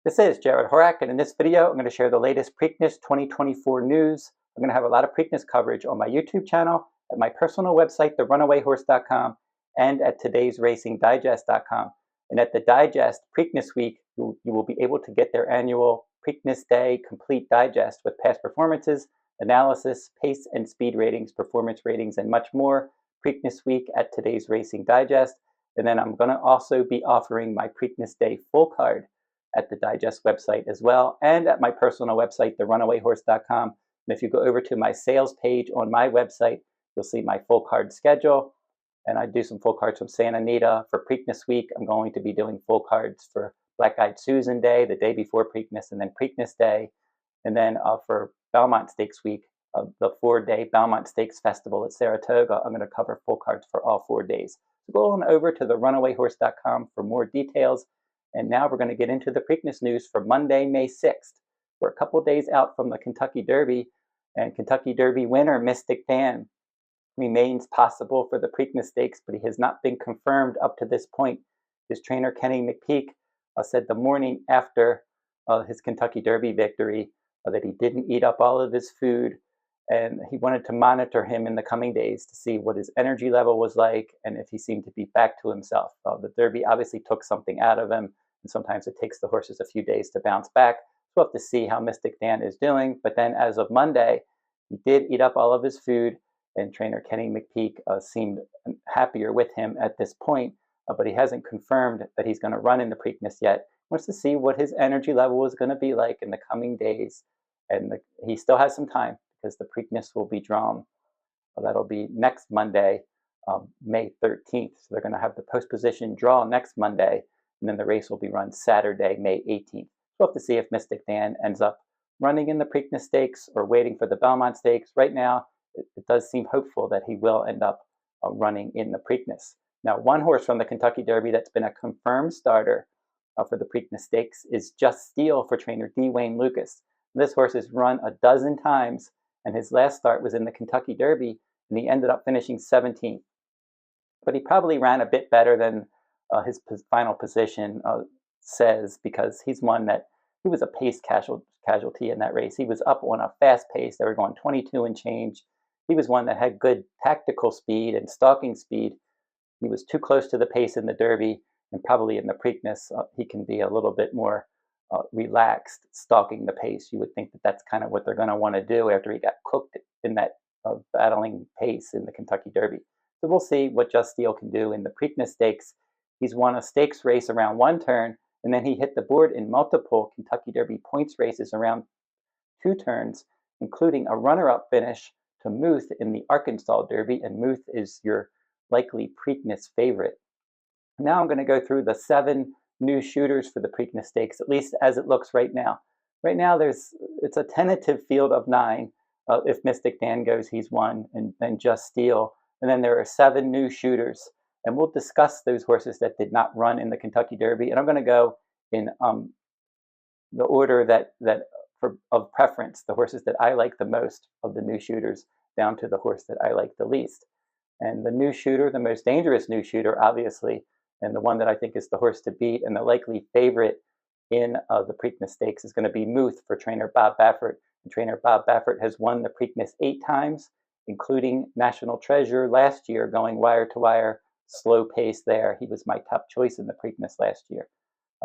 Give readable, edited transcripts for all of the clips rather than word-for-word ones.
This is Jarrod Horak, and in this video, I'm going to share the latest Preakness 2024 news. I'm going to have a lot of Preakness coverage on my YouTube channel, at my personal website, therunawayhorse.com, and at todaysracingdigest.com. And at the Digest Preakness Week, you will be able to get their annual Preakness Day Complete Digest with past performances, analysis, pace and speed ratings, performance ratings, and much more. Preakness Week at Today's Racing Digest. And then I'm going to also be offering my Preakness Day full card at the Digest website as well, and at my personal website, therunawayhorse.com. And if you go over to my sales page on my website, you'll see my full card schedule. And I do some full cards from Santa Anita for Preakness Week. I'm going to be doing full cards for Black Eyed Susan Day, the day before Preakness, and then Preakness Day. And then for Belmont Stakes Week, the 4-day Belmont Stakes Festival at Saratoga, I'm going to cover full cards for all 4 days. So go on over to therunawayhorse.com for more details. And now we're going to get into the Preakness news for Monday, May 6th. We're a couple days out from the Kentucky Derby, and Kentucky Derby winner Mystik Dan remains possible for the Preakness Stakes, but he has not been confirmed up to this point. His trainer, Kenny McPeak, said the morning after his Kentucky Derby victory that he didn't eat up all of his food, and he wanted to monitor him in the coming days to see what his energy level was like and if he seemed to be back to himself. The Derby obviously took something out of him, and sometimes it takes the horses a few days to bounce back. So we'll have to see how Mystik Dan is doing. But then as of Monday, he did eat up all of his food, and trainer Kenny McPeak seemed happier with him at this point, but he hasn't confirmed that he's going to run in the Preakness yet. He wants to see what his energy level is going to be like in the coming days, and he still has some time because the Preakness will be drawn. That'll be next Monday, May 13th. So they're going to have the post position draw next Monday, and then the race will be run Saturday, May 18th. We'll have to see if Mystik Dan ends up running in the Preakness Stakes or waiting for the Belmont Stakes. Right now, it does seem hopeful that he will end up running in the Preakness. Now, one horse from the Kentucky Derby that's been a confirmed starter for the Preakness Stakes is Just Steel for trainer D. Wayne Lucas. This horse has run a dozen times, and his last start was in the Kentucky Derby, and he ended up finishing 17th. But he probably ran a bit better than his final position says, because he's one that he was a pace casualty in that race. He was up on a fast pace. They were going 22 and change. He was one that had good tactical speed and stalking speed. He was too close to the pace in the Derby, and probably in the Preakness, he can be a little bit more relaxed, stalking the pace. You would think that that's kind of what they're going to want to do after he got cooked in that battling pace in the Kentucky Derby. So we'll see what Just Steel can do in the Preakness Stakes. He's won a stakes race around one turn, and then he hit the board in multiple Kentucky Derby points races around 2 turns, including a runner-up finish to Muth in the Arkansas Derby, and Muth is your likely Preakness favorite. Now I'm going to go through the 7 new shooters for the Preakness Stakes, at least as it looks right now. Right now, it's a tentative field of 9. If Mystik Dan goes, he's 1, and then Just Steel. And then there are 7 new shooters. And we'll discuss those horses that did not run in the Kentucky Derby. And I'm going to go in the order of preference, the horses that I like the most of the new shooters, down to the horse that I like the least. And the new shooter, the most dangerous new shooter, obviously, and the one that I think is the horse to beat and the likely favorite in the Preakness Stakes is going to be Muth for trainer Bob Baffert. And trainer Bob Baffert has won the Preakness 8 times, including National Treasure last year, going wire to wire, slow pace there. He was my top choice in the Preakness last year.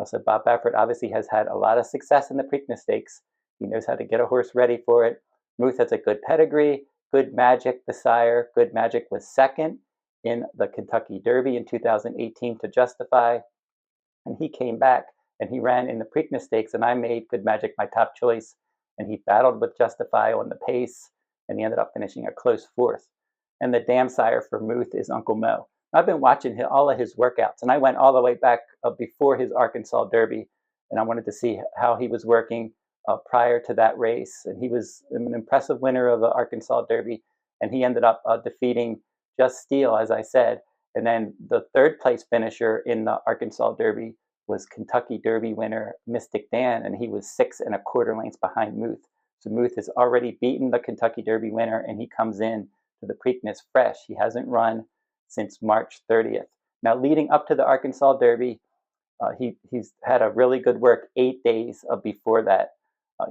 So Bob Baffert obviously has had a lot of success in the Preakness Stakes. He knows how to get a horse ready for it. Muth has a good pedigree. Good Magic, the sire. Good Magic was second in the Kentucky Derby in 2018 to Justify, and he came back and he ran in the Preakness Stakes, and I made Good Magic my top choice, and he battled with Justify on the pace, and he ended up finishing a close 4th. And the dam sire for Muth is Uncle Mo. I've been watching all of his workouts, and I went all the way back before his Arkansas Derby, and I wanted to see how he was working prior to that race. And he was an impressive winner of the Arkansas Derby, and he ended up defeating Just Steel, as I said. And then the 3rd place finisher in the Arkansas Derby was Kentucky Derby winner Mystik Dan, and he was 6 1/4 lengths behind Muth. So Muth has already beaten the Kentucky Derby winner, and he comes in to the Preakness fresh. He hasn't run since March 30th. Now, leading up to the Arkansas Derby, He's had a really good work 8 days before that.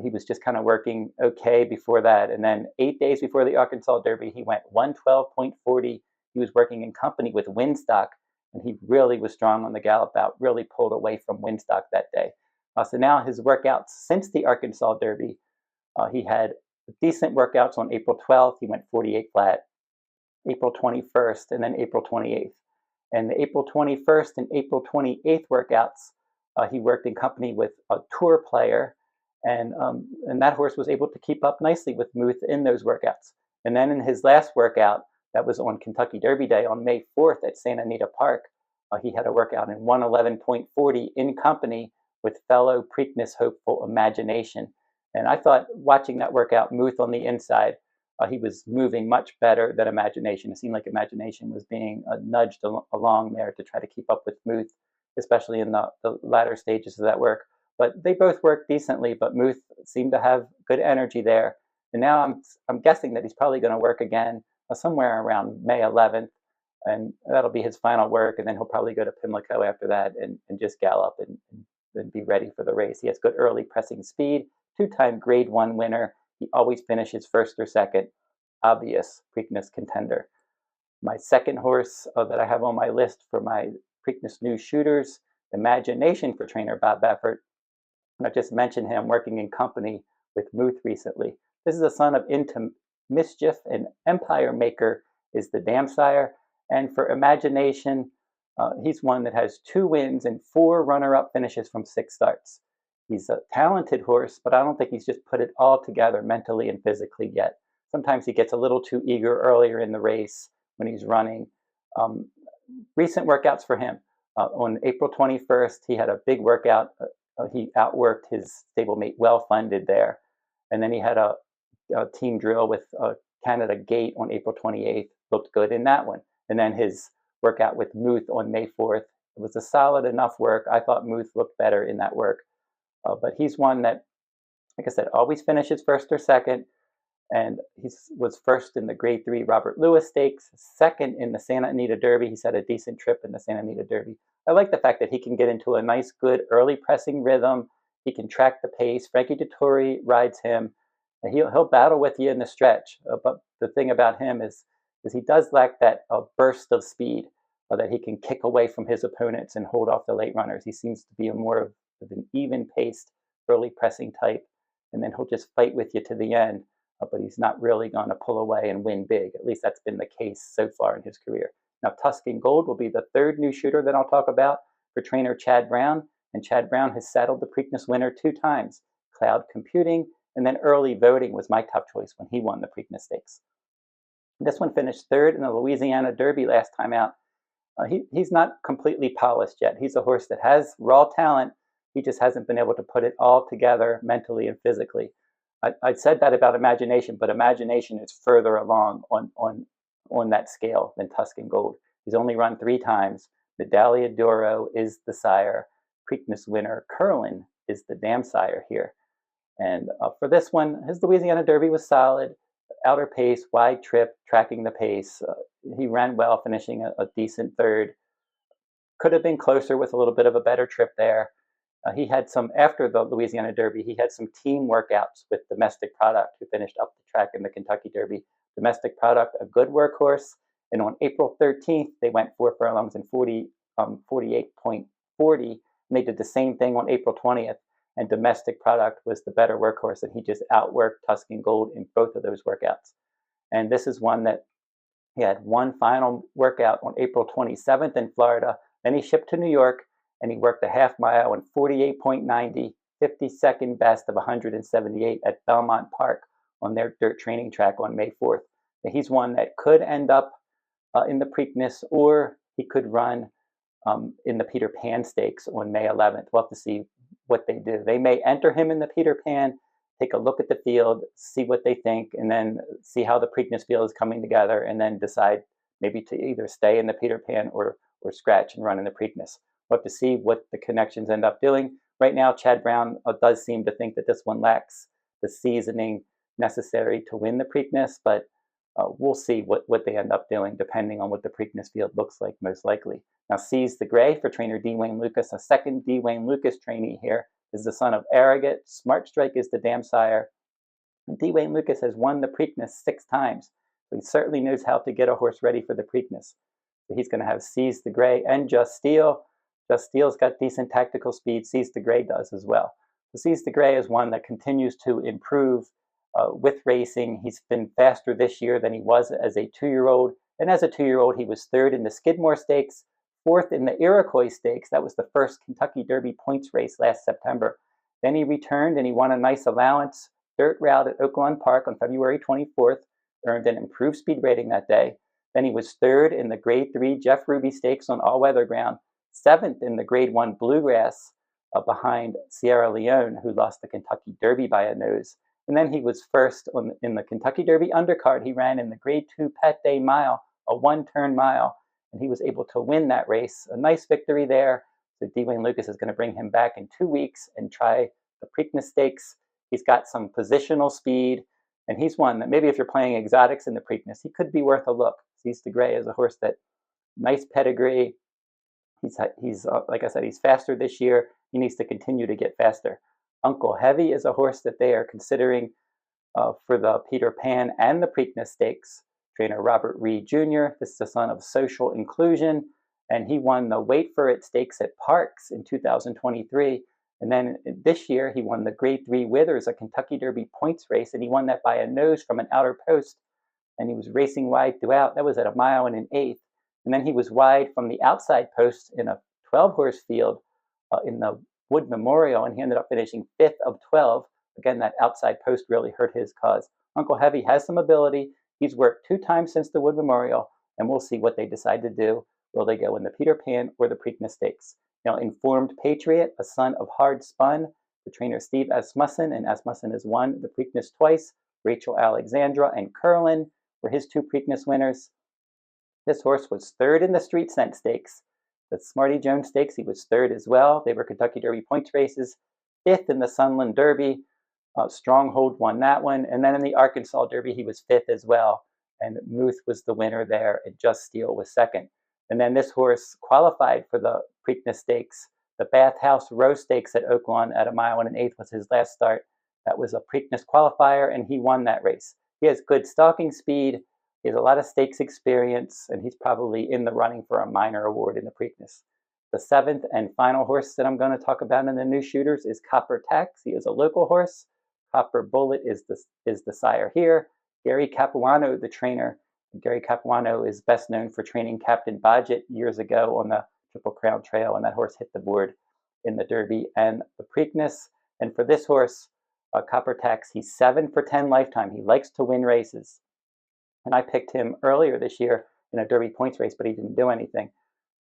He was just kind of working okay before that. And then 8 days before the Arkansas Derby, he went 112.40. He was working in company with Winstock, and he really was strong on the gallop out, really pulled away from Winstock that day. So now his workouts since the Arkansas Derby, he had decent workouts on April 12th. He went 48 flat, April 21st, and then April 28th. And the April 21st and April 28th workouts, he worked in company with a tour player, and that horse was able to keep up nicely with Muth in those workouts. And then in his last workout, that was on Kentucky Derby Day on May 4th at Santa Anita Park, he had a workout in 111.40 in company with fellow Preakness hopeful Imagination. And I thought watching that workout, Muth on the inside, he was moving much better than Imagination. It seemed like Imagination was being nudged along there to try to keep up with Muth, especially in the latter stages of that work. But they both worked decently, but Muth seemed to have good energy there. And now I'm guessing that he's probably going to work again somewhere around May 11th, and that'll be his final work. And then he'll probably go to Pimlico after that and just gallop and be ready for the race. He has good early pressing speed, two-time Grade 1 winner. He always finishes first or second. Obvious Preakness contender. My second horse that I have on my list for my Preakness new shooters, Imagination for trainer Bob Baffert. And I just mentioned him working in company with Muth recently. This is a son of Into Mischief, and Empire Maker is the dam sire. And for Imagination, he's one that has 2 wins and 4 runner-up finishes from 6 starts. He's a talented horse, but I don't think he's just put it all together mentally and physically yet. Sometimes he gets a little too eager earlier in the race when he's running. Recent workouts for him. On April 21st, he had a big workout. He outworked his stablemate Well Funded there. And then he had a team drill with Canada Gate on April 28th. Looked good in that one. And then his workout with Muth on May 4th. It was a solid enough work. I thought Muth looked better in that work. But he's one that, like I said, always finishes first or second. And he was first in the Grade 3 Robert Lewis Stakes, second in the Santa Anita Derby. He's had a decent trip in the Santa Anita Derby. I like the fact that he can get into a nice, good early pressing rhythm. He can track the pace. Frankie Dettori rides him. And he'll battle with you in the stretch. But the thing about him is he does lack that burst of speed that he can kick away from his opponents and hold off the late runners. He seems to be more of an even-paced, early pressing type. And then he'll just fight with you to the end. But he's not really going to pull away and win big. At least that's been the case so far in his career. Now, Tuscan Gold will be the third new shooter that I'll talk about for trainer Chad Brown. And Chad Brown has saddled the Preakness winner 2 times. Cloud Computing, and then Early Voting was my top choice when he won the Preakness Stakes. This one finished third in the Louisiana Derby last time out. He's not completely polished yet. He's a horse that has raw talent. He just hasn't been able to put it all together mentally and physically. I said that about Imagination, but Imagination is further along on that scale than Tuscan Gold. He's only run 3 times. Medaglia d'Oro is the sire. Preakness winner Curlin is the dam sire here. And for this one, his Louisiana Derby was solid. Outer pace, wide trip, tracking the pace. He ran well, finishing a decent third. Could have been closer with a little bit of a better trip there. He had some, after the Louisiana Derby, he had some team workouts with Domestic Product, who finished up the track in the Kentucky Derby. Domestic Product, a good workhorse. And on April 13th, they went 4 furlongs and 48.40. And they did the same thing on April 20th. And Domestic Product was the better workhorse, and he just outworked Tuscan Gold in both of those workouts. And this is one that he had one final workout on April 27th in Florida. Then he shipped to New York, and he worked a half mile in 48.90, 52nd best of 178 at Belmont Park on their dirt training track on May 4th. And he's one that could end up in the Preakness, or he could run in the Peter Pan Stakes on May 11th. We'll have to see what they do. They may enter him in the Peter Pan, take a look at the field, see what they think, and then see how the Preakness field is coming together, and then decide maybe to either stay in the Peter Pan or scratch and run in the Preakness. We'll have to see what the connections end up doing. Right now, Chad Brown does seem to think that this one lacks the seasoning necessary to win the Preakness, but We'll see what they end up doing depending on what the Preakness field looks like, most likely. Now, Seize the Gray for trainer D. Wayne Lucas, a second D. Wayne Lucas trainee here, is the son of Arrogate. Smart Strike is the dam sire. D. Wayne Lucas has won the Preakness 6 times, so he certainly knows how to get a horse ready for the Preakness. So he's going to have Seize the Gray and Just Steel. Just Steel's got decent tactical speed. Seize the Gray does as well. So Seize the Gray is one that continues to improve with racing. He's been faster this year than he was as a 2-year-old. And as a 2-year-old, he was 3rd in the Skidmore Stakes, 4th in the Iroquois Stakes. That was the first Kentucky Derby points race last September. Then he returned and he won a nice allowance dirt route at Oaklawn Park on February 24th, earned an improved speed rating that day. Then he was 3rd in the Grade 3 Jeff Ruby Stakes on all-weather ground, 7th in the Grade 1 Bluegrass behind Sierra Leone, who lost the Kentucky Derby by a nose. And then he was 1st in the Kentucky Derby undercard. He ran in the Grade 2 Pet Day Mile, a 1-turn mile, and he was able to win that race. A nice victory there. So D. Wayne Lucas is going to bring him back in 2 weeks and try the Preakness Stakes. He's got some positional speed, and he's one that maybe if you're playing exotics in the Preakness, he could be worth a look. Seize the Gray is a horse that nice pedigree. He's like I said, he's faster this year. He needs to continue to get faster. Uncle Heavy is a horse that they are considering for the Peter Pan and the Preakness Stakes. Trainer Robert Reed Jr., this is the son of Social Inclusion, and he won the Wait for It Stakes at Parks in 2023. And then this year, he won the Grade 3 Withers, a Kentucky Derby points race, and he won that by a nose from an outer post. And he was racing wide throughout. That was at 1 mile and an 1/8. And then he was wide from the outside post in a 12-horse field in the Wood Memorial, and he ended up finishing 5th of 12. Again, that outside post really hurt his cause. Uncle Heavy has some ability. He's worked 2 times since the Wood Memorial, and we'll see what they decide to do. Will they go in the Peter Pan or the Preakness Stakes? Now, Informed Patriot, a son of Hard Spun, for trainer Steve Asmussen, and Asmussen has won the Preakness twice. Rachel Alexandra and Curlin were his 2 Preakness winners. This horse was 3rd in the Street Scent Stakes. The Smarty Jones Stakes, he was 3rd as well. They were Kentucky Derby points races. 5th in the Sunland Derby. Stronghold won that one. And then in the Arkansas Derby, he was 5th as well. And Muth was the winner there, and Just Steel was 2nd. And then this horse qualified for the Preakness Stakes. The Bathhouse Row Stakes at Oaklawn at 1 mile and an 1/8 was his last start. That was a Preakness qualifier, and he won that race. He has good stalking speed. He has a lot of stakes experience, and he's probably in the running for a minor award in the Preakness. The 7th and final horse that I'm going to talk about in the new shooters is Copper Tax. He is a local horse. Copper Bullet is the sire here. Gary Capuano, the trainer. Gary Capuano is best known for training Captain Bodgett years ago on the Triple Crown Trail, and that horse hit the board in the Derby and the Preakness. And for this horse, Copper Tax, he's 7 for 10 lifetime. He likes to win races. And I picked him earlier this year in a Derby points race, but he didn't do anything.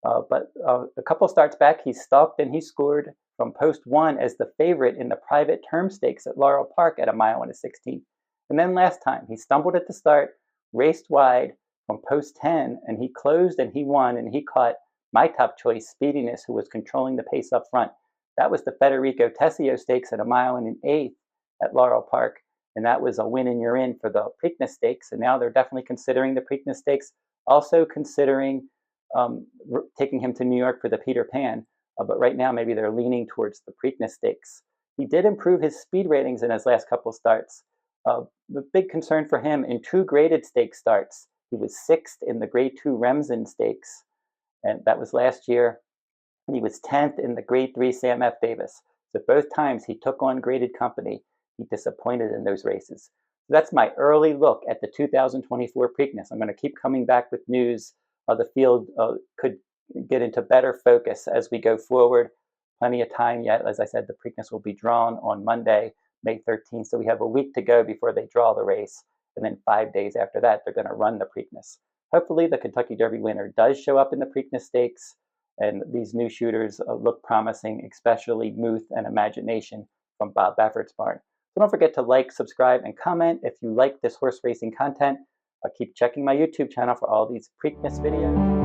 But a couple starts back, he stalked and he scored from post 1 as the favorite in the Private Term Stakes at Laurel Park at 1 mile and a 1/16. And then last time, he stumbled at the start, raced wide from post 10, and he closed and he won, and he caught my top choice, Speediness, who was controlling the pace up front. That was the Federico Tessio Stakes at 1 mile and an 1/8 at Laurel Park. And that was a win and you're in for the Preakness Stakes. And now they're definitely considering the Preakness Stakes, also considering taking him to New York for the Peter Pan. But right now, maybe they're leaning towards the Preakness Stakes. He did improve his speed ratings in his last couple starts. The big concern for him in 2 graded stakes starts, he was 6th in the Grade 2 Remsen Stakes, and that was last year. And he was 10th in the Grade 3 Sam F. Davis. So both times he took on graded company, he disappointed in those races. So that's my early look at the 2024 Preakness. I'm going to keep coming back with news. The field could get into better focus as we go forward. Plenty of time yet. As I said, the Preakness will be drawn on Monday, May 13th. So we have a week to go before they draw the race. And then 5 days after that, they're going to run the Preakness. Hopefully the Kentucky Derby winner does show up in the Preakness Stakes. And these new shooters look promising, especially Muth and Imagination from Bob Baffert's barn. So don't forget to like, subscribe, and comment if you like this horse racing content. Keep checking my YouTube channel for all these Preakness videos.